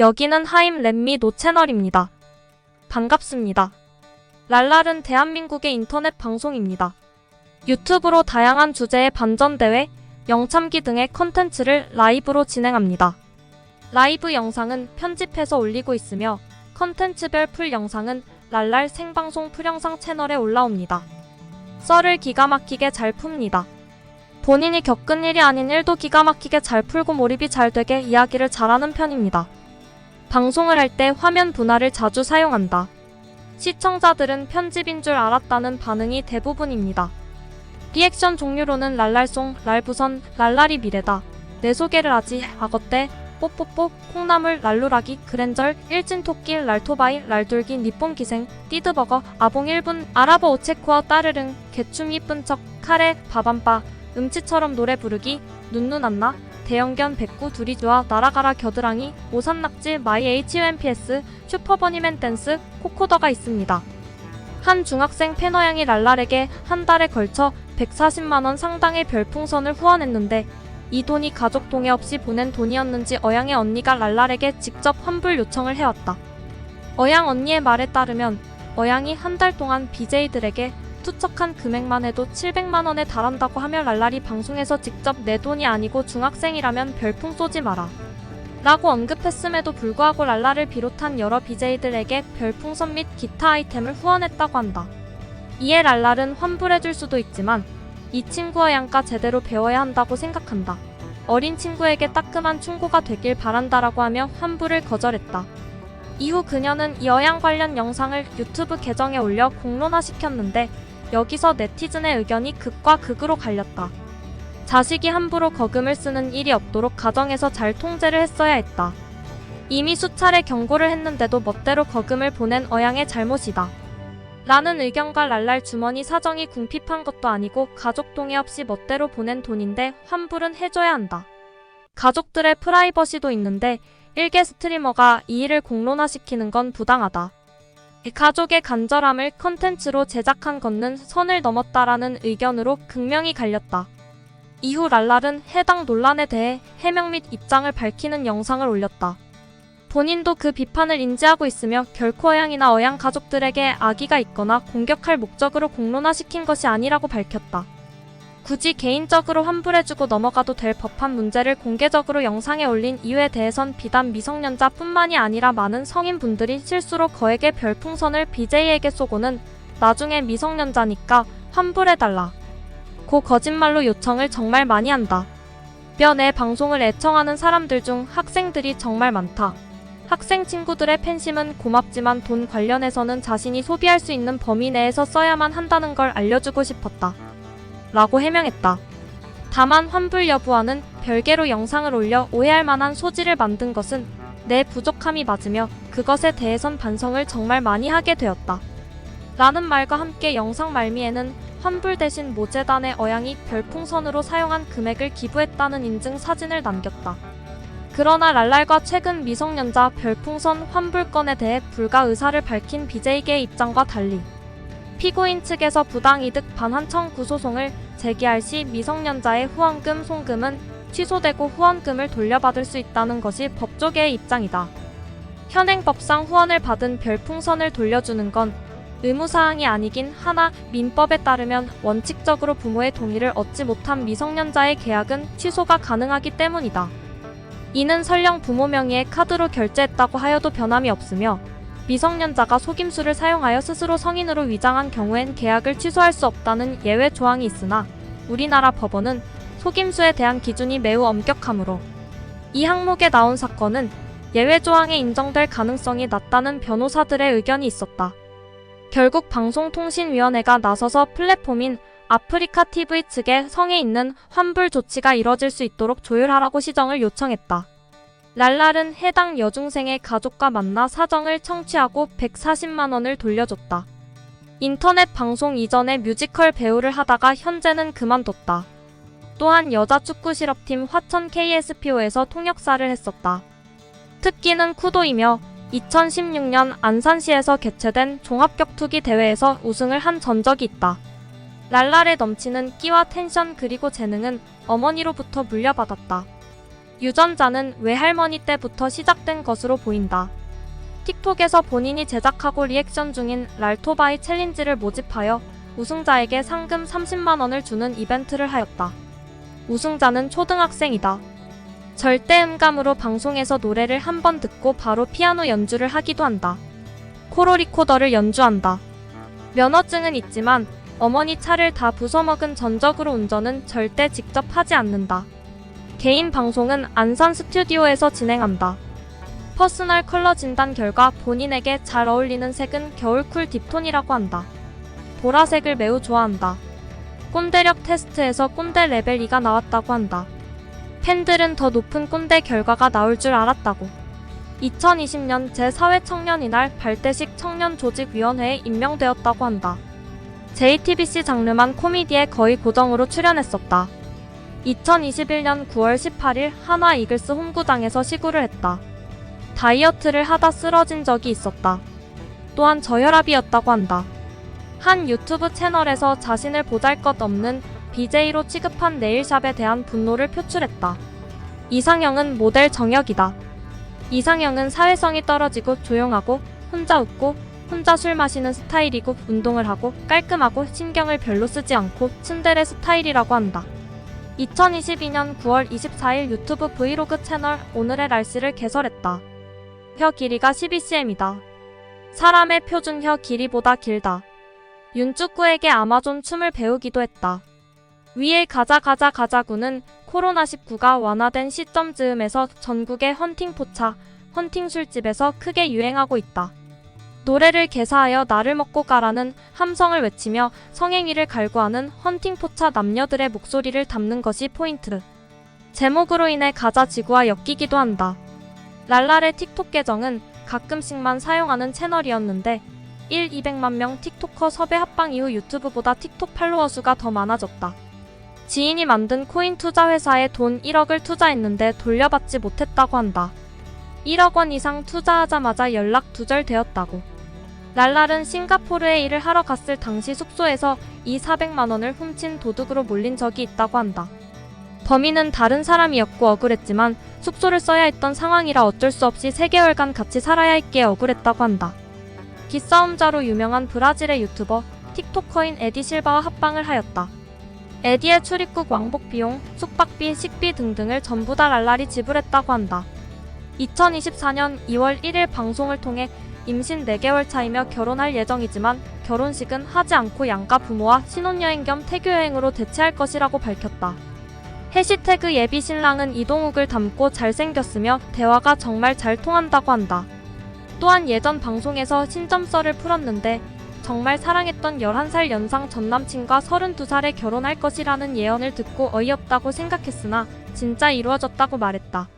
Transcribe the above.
여기는 하임 렛미 노 채널입니다. 반갑습니다. 랄랄은 대한민국의 인터넷 방송입니다. 유튜브로 다양한 주제의 반전대회, 영참기 등의 컨텐츠를 라이브로 진행합니다. 라이브 영상은 편집해서 올리고 있으며 컨텐츠별 풀 영상은 랄랄 생방송 풀영상 채널에 올라옵니다. 썰을 기가 막히게 잘 풉니다. 본인이 겪은 일이 아닌 일도 기가 막히게 잘 풀고 몰입이 잘 되게 이야기를 잘하는 편입니다. 방송을 할 때 화면 분할을 자주 사용한다. 시청자들은 편집인 줄 알았다는 반응이 대부분입니다. 리액션 종류로는 랄랄송, 랄부선, 랄랄이 미래다, 내 소개를 하지, 악어떼, 뽀뽀뽀, 콩나물, 랄루라기, 그랜절, 일진토끼, 랄토바이, 랄돌기, 니뽕기생, 띠드버거, 아봉 1분, 아라버 오체코어 따르릉, 개춤 이쁜 척, 카레, 바밤바, 음치처럼 노래 부르기, 눈누난나, 대형견 백구 두리주와 날아가라 겨드랑이, 오산낙지, 마이 HOMPS, 슈퍼버니맨 댄스, 코코더가 있습니다. 한 중학생 패너양이 랄랄에게 한 달에 걸쳐 140만원 상당의 별풍선을 후원했는데 이 돈이 가족 동의 없이 보낸 돈이었는지 어양의 언니가 랄랄에게 직접 환불 요청을 해왔다. 어양 언니의 말에 따르면 어양이 한 달 동안 BJ들에게 투척한 금액만 해도 700만원에 달한다고 하며 랄랄이 방송에서 직접 내 돈이 아니고 중학생이라면 별풍 쏘지 마라 라고 언급했음에도 불구하고 랄랄을 비롯한 여러 BJ들에게 별풍선 및 기타 아이템을 후원했다고 한다. 이에 랄랄은 환불해줄 수도 있지만 이 친구 어양과 제대로 배워야 한다고 생각한다. 어린 친구에게 따끔한 충고가 되길 바란다라고 하며 환불을 거절했다. 이후 그녀는 이 어양 관련 영상을 유튜브 계정에 올려 공론화시켰는데 여기서 네티즌의 의견이 극과 극으로 갈렸다. 자식이 함부로 거금을 쓰는 일이 없도록 가정에서 잘 통제를 했어야 했다. 이미 수차례 경고를 했는데도 멋대로 거금을 보낸 어양의 잘못이다. 라는 의견과 랄랄 주머니 사정이 궁핍한 것도 아니고 가족 동의 없이 멋대로 보낸 돈인데 환불은 해줘야 한다. 가족들의 프라이버시도 있는데 일개 스트리머가 이 일을 공론화시키는 건 부당하다. 가족의 간절함을 컨텐츠로 제작한 것은 선을 넘었다라는 의견으로 극명히 갈렸다. 이후 랄랄은 해당 논란에 대해 해명 및 입장을 밝히는 영상을 올렸다. 본인도 그 비판을 인지하고 있으며 결코 어양이나 어양 가족들에게 악의가 있거나 공격할 목적으로 공론화시킨 것이 아니라고 밝혔다. 굳이 개인적으로 환불해주고 넘어가도 될 법한 문제를 공개적으로 영상에 올린 이유에 대해선 비단 미성년자뿐만이 아니라 많은 성인분들이 실수로 거액의 별풍선을 BJ에게 쏘고는 나중에 미성년자니까 환불해달라 고 거짓말로 요청을 정말 많이 한다. 내 방송을 애청하는 사람들 중 학생들이 정말 많다. 학생 친구들의 팬심은 고맙지만 돈 관련해서는 자신이 소비할 수 있는 범위 내에서 써야만 한다는 걸 알려주고 싶었다. 라고 해명했다. 다만 환불 여부와는 별개로 영상을 올려 오해할 만한 소지를 만든 것은 내 부족함이 맞으며 그것에 대해선 반성을 정말 많이 하게 되었다. 라는 말과 함께 영상 말미에는 환불 대신 모재단의 어양이 별풍선으로 사용한 금액을 기부했다는 인증 사진을 남겼다. 그러나 랄랄과 최근 미성년자 별풍선 환불건에 대해 불가 의사를 밝힌 BJ계의 입장과 달리 피고인 측에서 부당이득 반환 청구 소송을 제기할 시 미성년자의 후원금 송금은 취소되고 후원금을 돌려받을 수 있다는 것이 법조계의 입장이다. 현행법상 후원을 받은 별풍선을 돌려주는 건 의무사항이 아니긴 하나 민법에 따르면 원칙적으로 부모의 동의를 얻지 못한 미성년자의 계약은 취소가 가능하기 때문이다. 이는 설령 부모 명의의 카드로 결제했다고 하여도 변함이 없으며 미성년자가 속임수를 사용하여 스스로 성인으로 위장한 경우엔 계약을 취소할 수 없다는 예외 조항이 있으나 우리나라 법원은 속임수에 대한 기준이 매우 엄격하므로 이 항목에 나온 사건은 예외 조항에 인정될 가능성이 낮다는 변호사들의 의견이 있었다. 결국 방송통신위원회가 나서서 플랫폼인 아프리카TV 측에 성에 있는 환불 조치가 이뤄질 수 있도록 조율하라고 시정을 요청했다. 랄랄은 해당 여중생의 가족과 만나 사정을 청취하고 140만원을 돌려줬다. 인터넷 방송 이전에 뮤지컬 배우를 하다가 현재는 그만뒀다. 또한 여자 축구 실업팀 화천 KSPO에서 통역사를 했었다. 특기는 쿠도이며 2016년 안산시에서 개최된 종합격투기 대회에서 우승을 한 전적이 있다. 랄랄의 넘치는 끼와 텐션 그리고 재능은 어머니로부터 물려받았다. 유전자는 외할머니 때부터 시작된 것으로 보인다. 틱톡에서 본인이 제작하고 리액션 중인 랄토바이 챌린지를 모집하여 우승자에게 상금 30만 원을 주는 이벤트를 하였다. 우승자는 초등학생이다. 절대 음감으로 방송에서 노래를 한 번 듣고 바로 피아노 연주를 하기도 한다. 코로 리코더를 연주한다. 면허증은 있지만 어머니 차를 다 부숴먹은 전적으로 운전은 절대 직접 하지 않는다. 개인 방송은 안산 스튜디오에서 진행한다. 퍼스널 컬러 진단 결과 본인에게 잘 어울리는 색은 겨울쿨 딥톤이라고 한다. 보라색을 매우 좋아한다. 꼰대력 테스트에서 꼰대 레벨 2가 나왔다고 한다. 팬들은 더 높은 꼰대 결과가 나올 줄 알았다고. 2020년 제4회 청년이날 발대식 청년조직위원회에 임명되었다고 한다. JTBC 장르만 코미디에 거의 고정으로 출연했었다. 2021년 9월 18일 한화 이글스 홈구장에서 시구를 했다. 다이어트를 하다 쓰러진 적이 있었다. 또한 저혈압이었다고 한다. 한 유튜브 채널에서 자신을 보잘것없는 BJ로 취급한 네일샵에 대한 분노를 표출했다. 이상형은 모델 정혁이다. 이상형은 사회성이 떨어지고 조용하고 혼자 웃고 혼자 술 마시는 스타일이고 운동을 하고 깔끔하고 신경을 별로 쓰지 않고 츤데레 스타일이라고 한다. 2022년 9월 24일 유튜브 브이로그 채널 오늘의 날씨를 개설했다. 혀 길이가 12cm이다. 사람의 표준 혀 길이보다 길다. 윤쭈꾸에게 아마존 춤을 배우기도 했다. 위에 가자구는 코로나19가 완화된 시점 즈음에서 전국의 헌팅 포차, 헌팅 술집에서 크게 유행하고 있다. 노래를 개사하여 나를 먹고 가라는 함성을 외치며 성행위를 갈구하는 헌팅 포차 남녀들의 목소리를 담는 것이 포인트. 제목으로 인해 가자 지구와 엮이기도 한다. 랄랄의 틱톡 계정은 가끔씩만 사용하는 채널이었는데 200만 명 틱토커 섭외 합방 이후 유튜브보다 틱톡 팔로워 수가 더 많아졌다. 지인이 만든 코인 투자 회사에 돈 1억을 투자했는데 돌려받지 못했다고 한다. 1억 원 이상 투자하자마자 연락 두절되었다고. 랄랄은 싱가포르에 일을 하러 갔을 당시 숙소에서 400만 원을 훔친 도둑으로 몰린 적이 있다고 한다. 범인은 다른 사람이었고 억울했지만 숙소를 써야 했던 상황이라 어쩔 수 없이 3개월간 같이 살아야 했기에 억울했다고 한다. 기싸움자로 유명한 브라질의 유튜버 틱토커인 에디 실바와 합방을 하였다. 에디의 출입국 왕복 비용, 숙박비, 식비 등등을 전부 다 랄랄이 지불했다고 한다. 2024년 2월 1일 방송을 통해 임신 4개월 차이며 결혼할 예정이지만 결혼식은 하지 않고 양가 부모와 신혼여행 겸 태교여행으로 대체할 것이라고 밝혔다. 해시태그 예비 신랑은 이동욱을 닮고 잘생겼으며 대화가 정말 잘 통한다고 한다. 또한 예전 방송에서 신점설을 풀었는데 정말 사랑했던 11살 연상 전남친과 32살에 결혼할 것이라는 예언을 듣고 어이없다고 생각했으나 진짜 이루어졌다고 말했다.